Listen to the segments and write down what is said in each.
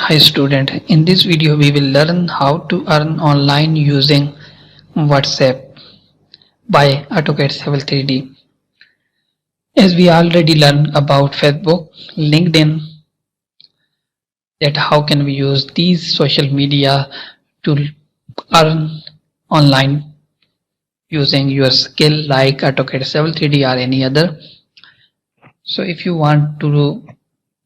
Hi student, in this video we will learn how to earn online using WhatsApp by AutoCAD 3D. As we already learned about Facebook, LinkedIn, that how can we use these social media to earn online using your skill like AutoCAD 3D or any other. So if you want to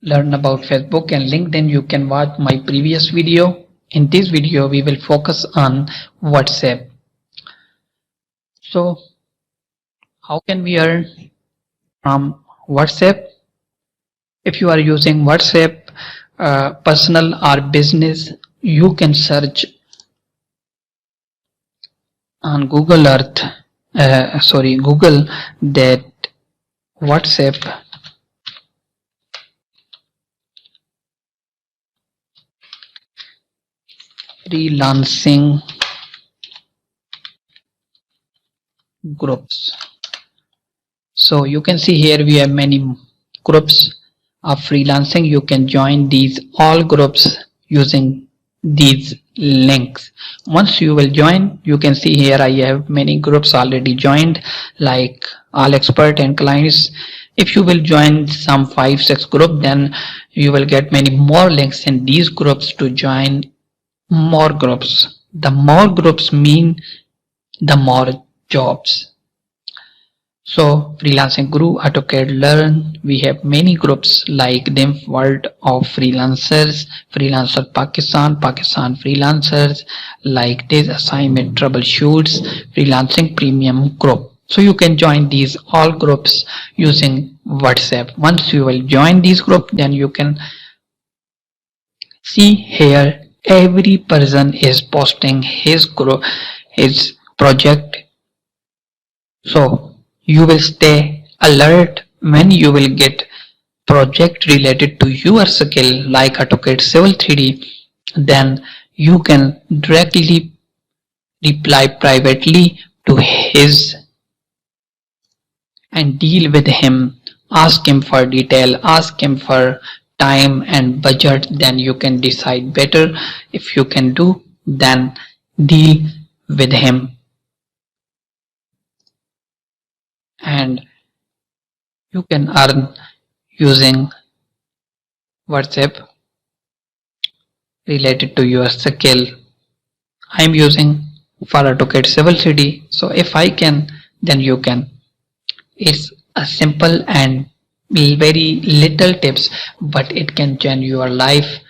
learn about Facebook and LinkedIn, you can watch my previous video. In this video we will focus on WhatsApp. So how can we earn from WhatsApp? If you are using WhatsApp personal or business, you can search on Google that WhatsApp freelancing groups. So you can see here we have many groups of freelancing. You can join these all groups using these links. Once you will join, you can see here I have many groups already joined like all expert and clients. If you will join some 5-6 group, then you will get many more links in these groups to join more groups. The more groups mean the more jobs. So freelancing guru, AutoCAD learn, we have many groups like them World of Freelancers, Freelancer Pakistan, Pakistan Freelancers, like this assignment troubleshoots, freelancing premium group. So you can join these all groups using WhatsApp. Once you will join these group, then you can see here every person is posting his group, his project. So you will stay alert when you will get project related to your skill like AutoCAD Civil 3D. Then you can directly reply privately to his and deal with him. Ask him for detail, ask him for time and budget. Then you can decide better if you can do, then deal with him. And you can earn using WhatsApp related to your skill. I am using for AutoCAD Civil 3D. So if I can, then you can. It's a simple and very little tips, but it can change your life